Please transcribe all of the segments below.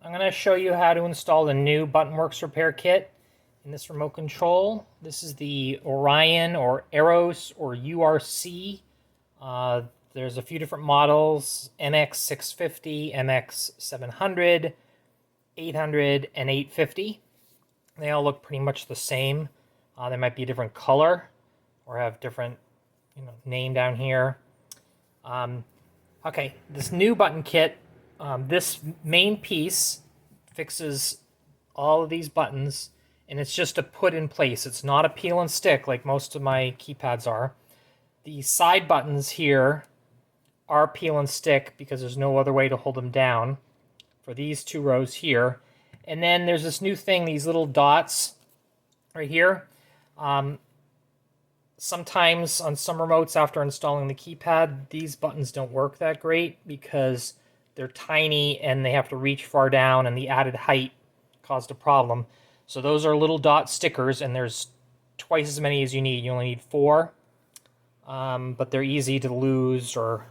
I'm going to show you how to install the new ButtonWorx repair kit in this remote control. This is the Orion or Aeros or URC. There's a few different models: MX-650, MX-700, 800, and 850. They all look pretty much the same. They might be a different color or have different, name down here. Okay, this new button kit. This main piece fixes all of these buttons, and it's just a put in place. It's not a peel and stick like most of my keypads are. The side buttons here are peel and stick because there's no other way to hold them down for these two rows here. And then there's this new thing, these little dots right here. Sometimes on some remotes after installing the keypad, these buttons don't work that great because they're tiny and they have to reach far down, and the added height caused a problem. So those are little dot stickers, and there's twice as many as you need. You only need 4, but they're easy to lose or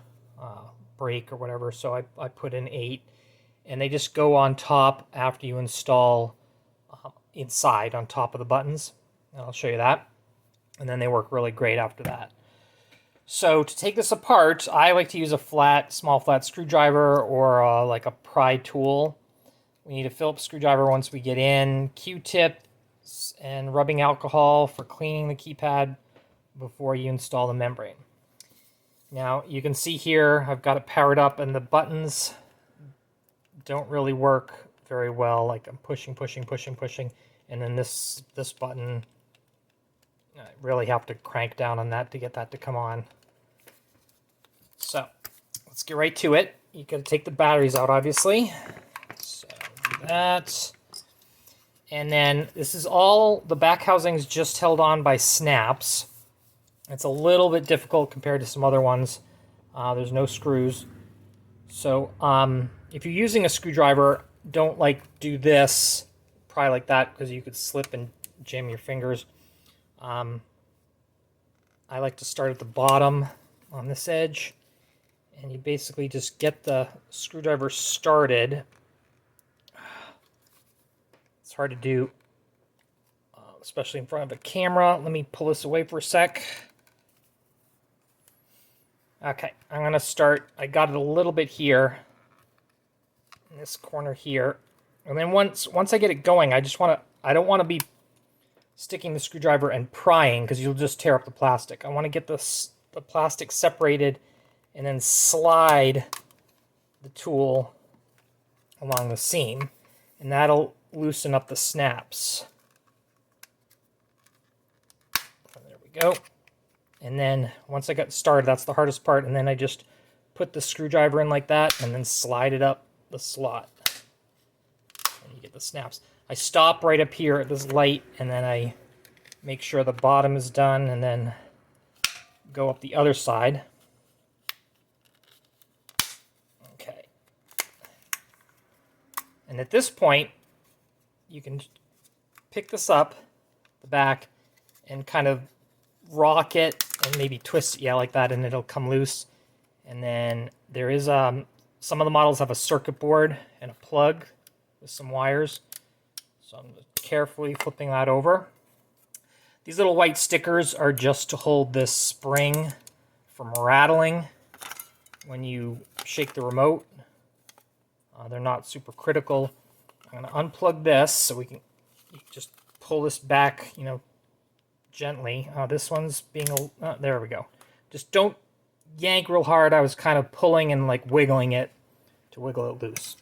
break or whatever, so I put in 8. And they just go on top after you install inside on top of the buttons. And I'll show you that. And then they work really great after that. So to take this apart, I like to use a small flat screwdriver or like a pry tool. We need a Phillips screwdriver once we get in, Q-tips and rubbing alcohol for cleaning the keypad before you install the membrane. Now you can see here I've got it powered up, and the buttons don't really work very well. Like I'm pushing, and then this button, I really have to crank down on that to get that to come on. So let's get right to it. You got to take the batteries out, obviously. So do that. And then this is all, the back housing's just held on by snaps. It's a little bit difficult compared to some other ones. There's no screws. So if you're using a screwdriver, don't do this, pry like that, because you could slip and jam your fingers. I like to start at the bottom on this edge, and you basically just get the screwdriver started. It's hard to do, especially in front of a camera. Let me pull this away for a sec. Okay, I'm going to start. I got it a little bit here, in this corner here. And then once I get it going, I don't want to be sticking the screwdriver and prying, because you'll just tear up the plastic. I want to get the plastic separated and then slide the tool along the seam, and that'll loosen up the snaps. There we go. And then once I got started, that's the hardest part, and then I just put the screwdriver in like that and then slide it up the slot. And you get the snaps. I stop right up here at this light, and then I make sure the bottom is done, and then go up the other side. Okay. And at this point, you can pick this up, the back, and kind of rock it and maybe twist it, yeah, like that, and it'll come loose. And then there is some of the models have a circuit board and a plug with some wires. So I'm just carefully flipping that over. These little white stickers are just to hold this spring from rattling when you shake the remote. They're not super critical. I'm going to unplug this so we can just pull this back, gently. This one's being there we go. Just don't yank real hard. I was kind of pulling and wiggling it to wiggle it loose.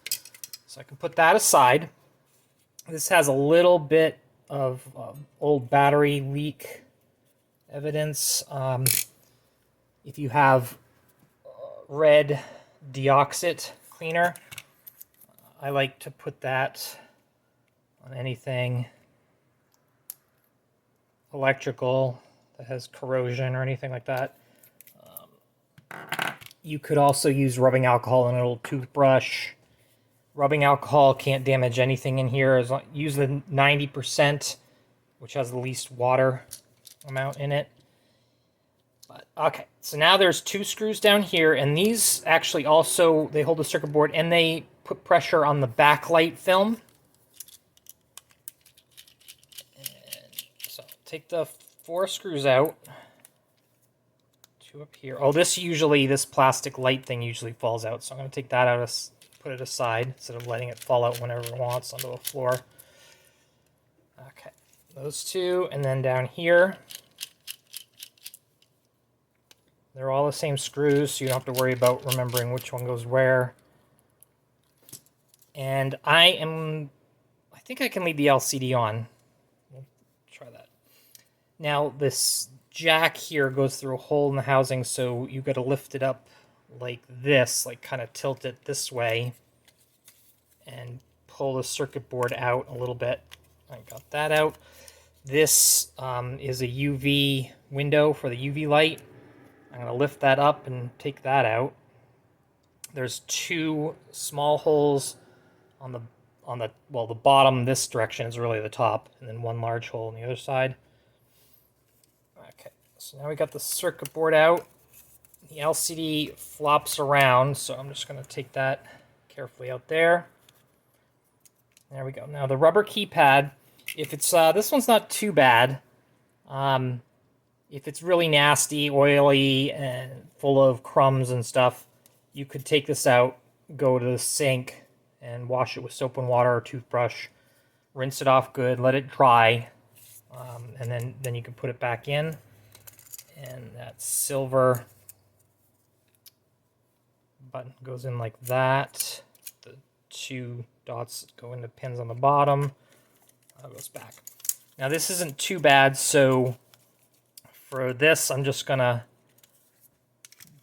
So I can put that aside. This has a little bit of old battery leak evidence. If you have red deoxit cleaner, I like to put that on anything electrical that has corrosion or anything like that. You could also use rubbing alcohol in an old toothbrush. Rubbing alcohol can't damage anything in here. Use the 90%, which has the least water amount in it. But okay, so now there's 2 screws down here, and these actually also, they hold the circuit board, and they put pressure on the backlight film. And so take the 4 screws out. 2 up here. Oh, this plastic light thing usually falls out, so I'm going to take that out, put it aside, instead of letting it fall out whenever it wants onto the floor. Okay, those 2, and then down here, they're all the same screws, so you don't have to worry about remembering which one goes where. And I think I can leave the LCD on. We'll try that. Now, this jack here goes through a hole in the housing, so you've got to lift it up like this, like kind of tilt it this way, and pull the circuit board out a little bit. I got that out. This is a UV window for the UV light. I'm going to lift that up and take that out. There's 2 small holes on the bottom this direction is really the top, and then 1 large hole on the other side. Okay, so now we got the circuit board out. The LCD flops around, so I'm just going to take that carefully out there. There we go. Now the rubber keypad, if it's this one's not too bad. If it's really nasty, oily, and full of crumbs and stuff, you could take this out, go to the sink, and wash it with soap and water or toothbrush. Rinse it off good, let it dry, and then you can put it back in. And that silver button goes in like that. The 2 dots go into pins on the bottom. That goes back. Now this isn't too bad, so for this I'm just gonna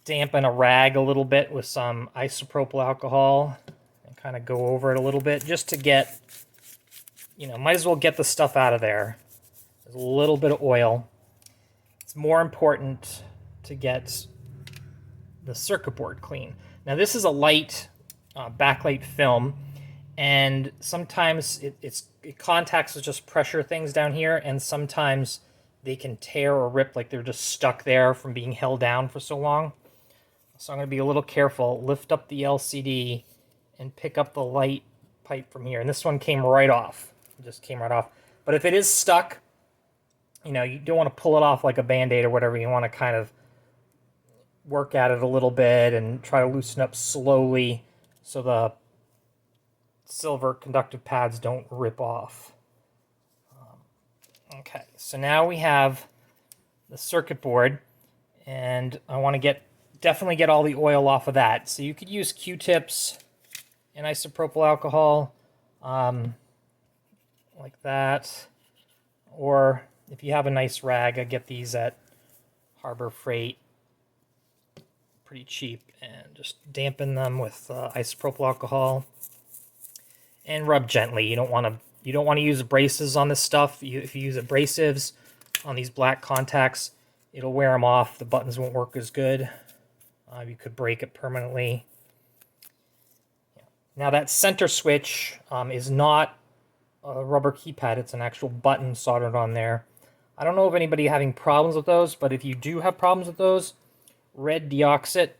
dampen a rag a little bit with some isopropyl alcohol and kind of go over it a little bit just to get, might as well get the stuff out of there. There's a little bit of oil. It's more important to get the circuit board clean. Now this is a light backlight film, and sometimes it contacts with just pressure things down here, and sometimes they can tear or rip, like they're just stuck there from being held down for so long. So I'm going to be a little careful, lift up the LCD, and pick up the light pipe from here. And this one came right off. It just came right off. But if it is stuck, you don't want to pull it off like a Band-Aid or whatever. You want to kind of work at it a little bit and try to loosen up slowly so the silver conductive pads don't rip off. Okay, so now we have the circuit board, and I want to definitely get all the oil off of that. So you could use Q-tips and isopropyl alcohol, like that, or if you have a nice rag, I get these at Harbor Freight, pretty cheap, and just dampen them with isopropyl alcohol and rub gently. You don't want to use abrasives on this stuff. If you use abrasives on these black contacts, it'll wear them off. The buttons won't work as good. You could break it permanently. Now that center switch is not a rubber keypad. It's an actual button soldered on there. I don't know of anybody having problems with those, but if you do have problems with those, red deoxit,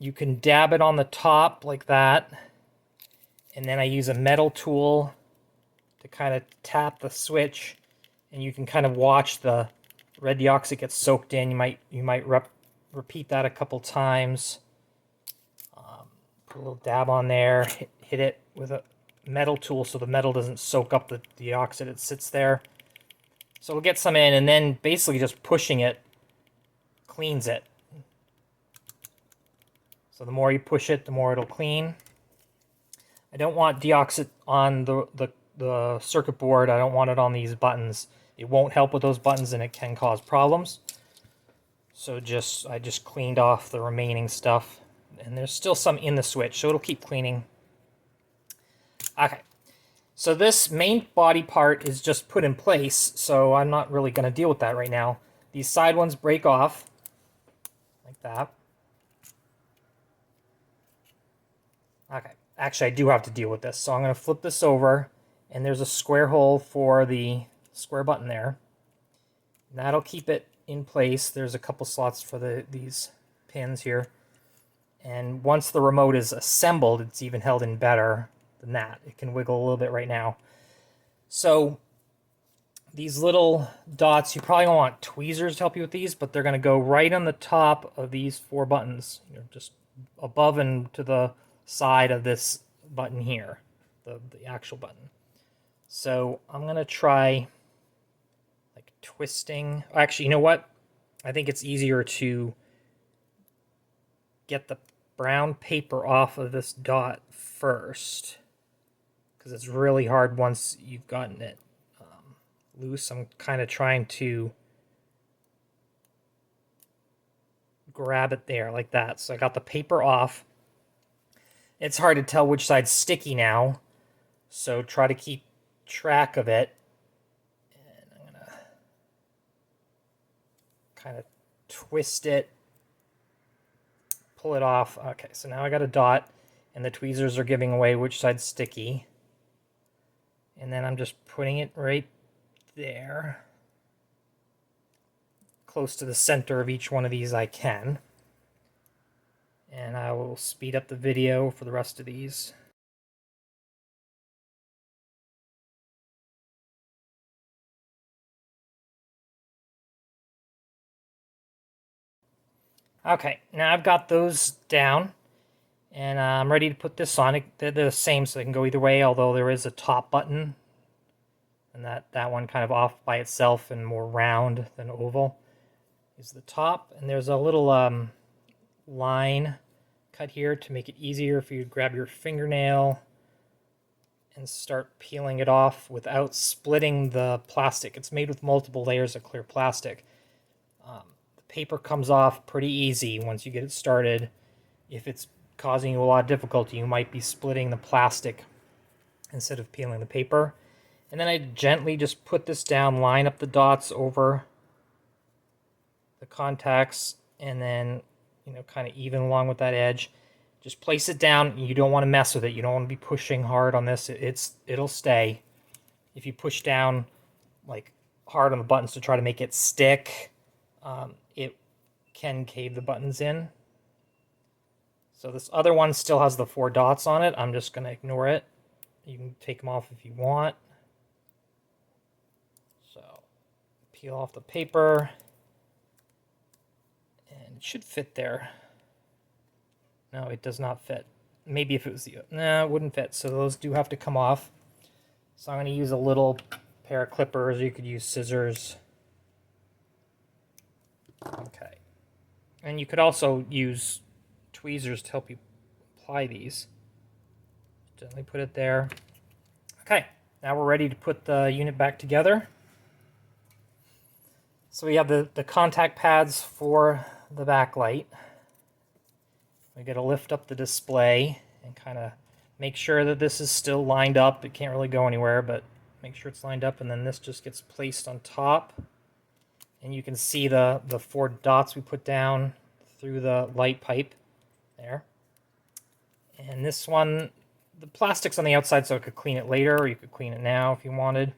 you can dab it on the top like that, and then I use a metal tool to kind of tap the switch, and you can kind of watch the red deoxit get soaked in. You might repeat that a couple times. Put a little dab on there, hit it with a metal tool so the metal doesn't soak up the deoxit. It sits there. So we'll get some in, and then basically just pushing it cleans it. So the more you push it, the more it'll clean. I don't want deoxit on the circuit board. I don't want it on these buttons. It won't help with those buttons, and it can cause problems. So I just cleaned off the remaining stuff, and there's still some in the switch, so it'll keep cleaning. Okay, so this main body part is just put in place, so I'm not really going to deal with that right now. These side ones break off like that. Okay, actually I do have to deal with this, so I'm going to flip this over, and there's a square hole for the square button there. That'll keep it in place. There's a couple slots for these pins here. And once the remote is assembled, it's even held in better than that. It can wiggle a little bit right now. So these little dots, you probably don't want tweezers to help you with these, but they're going to go right on the top of these 4 buttons, just above and to the side of this button here, the actual button. So I'm going to try like twisting. Actually, you know what? I think it's easier to get the brown paper off of this dot first, because it's really hard once you've gotten it loose. I'm kind of trying to grab it there like that. So I got the paper off. It's hard to tell which side's sticky now, so try to keep track of it. And I'm going to kind of twist it, pull it off. Okay, so now I got a dot, and the tweezers are giving away which side's sticky. And then I'm just putting it right there, close to the center of each one of these I can. And I will speed up the video for the rest of these. Okay, now I've got those down, and I'm ready to put this on. They're the same, so they can go either way, although there is a top button, and that one kind of off by itself and more round than oval is the top. And there's a little line cut here to make it easier for you to grab your fingernail and start peeling it off without splitting the plastic. It's made with multiple layers of clear plastic. The paper comes off pretty easy once you get it started. If it's causing you a lot of difficulty, you might be splitting the plastic instead of peeling the paper. And then I gently just put this down, line up the dots over the contacts, and then kind of even along with that edge. Just place it down. You don't want to mess with it. You don't want to be pushing hard on this. It'll stay. If you push down like hard on the buttons to try to make it stick, it can cave the buttons in. So this other one still has the 4 dots on it. I'm just going to ignore it. You can take them off if you want. So peel off the paper, and it should fit there. No, it does not fit. Maybe if it was the... No, it wouldn't fit. So those do have to come off. So I'm going to use a little pair of clippers. You could use scissors. Okay. And you could also use tweezers to help you apply these. Gently put it there. Okay. Now we're ready to put the unit back together. So we have the contact pads for the backlight. We got to lift up the display and kind of make sure that this is still lined up. It can't really go anywhere, but make sure it's lined up, and then this just gets placed on top. And you can see the 4 dots we put down through the light pipe there. And this one, the plastic's on the outside, so I could clean it later, or you could clean it now if you wanted.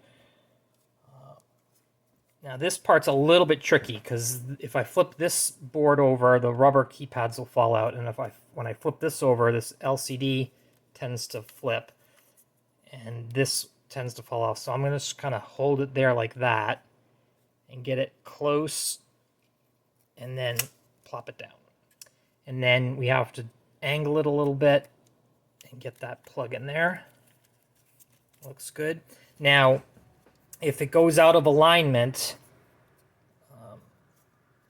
Now this part's a little bit tricky, because if I flip this board over, the rubber keypads will fall out, and when I flip this over, this LCD tends to flip, and this tends to fall off. So I'm going to just kind of hold it there like that, and get it close, and then plop it down. And then we have to angle it a little bit, and get that plug in there. Looks good. Now, if it goes out of alignment,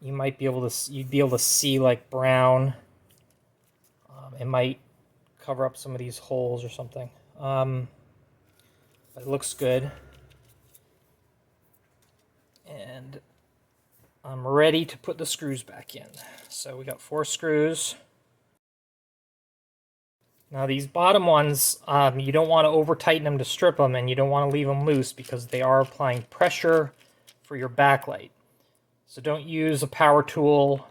you might be able to, you'd be able to see like brown. It might cover up some of these holes or something. But it looks good. And I'm ready to put the screws back in. So we got 4 screws. Now these bottom ones, you don't want to over tighten them to strip them, and you don't want to leave them loose because they are applying pressure for your backlight. So don't use a power tool,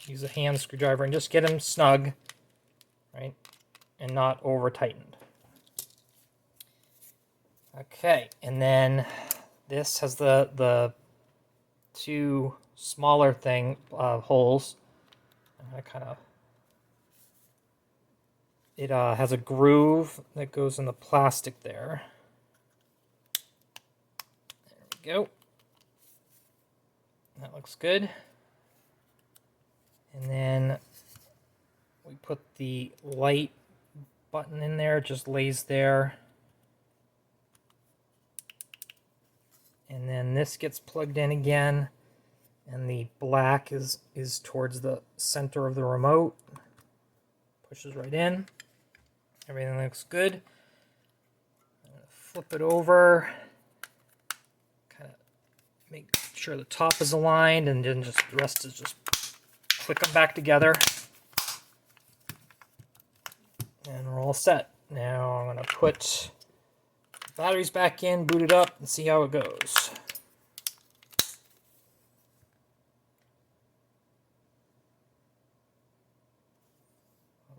use a hand screwdriver, and just get them snug, right, and not over tightened. Okay, and then this has the 2 smaller holes. I'm going to kind of It has a groove that goes in the plastic there. There we go. That looks good. And then we put the light button in there. It just lays there. And then this gets plugged in again. And the black is towards the center of the remote. Pushes right in. Everything looks good. I'm gonna flip it over. Kind of make sure the top is aligned, and then just the rest is just click them back together. And we're all set. Now I'm gonna put the batteries back in, boot it up, and see how it goes.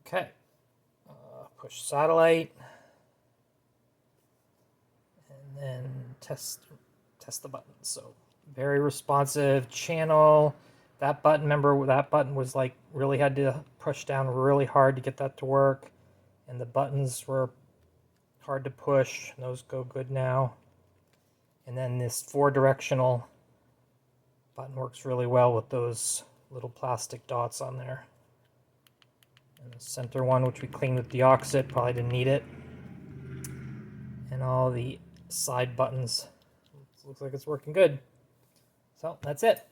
Okay. Push satellite, and then test the buttons. So very responsive channel. That button, remember that button was like really had to push down really hard to get that to work, and the buttons were hard to push. Those go good now. And then this 4-directional button works really well with those little plastic dots on there. And the center one, which we cleaned with deoxit, probably didn't need it. And all the side buttons. Looks like it's working good. So that's it.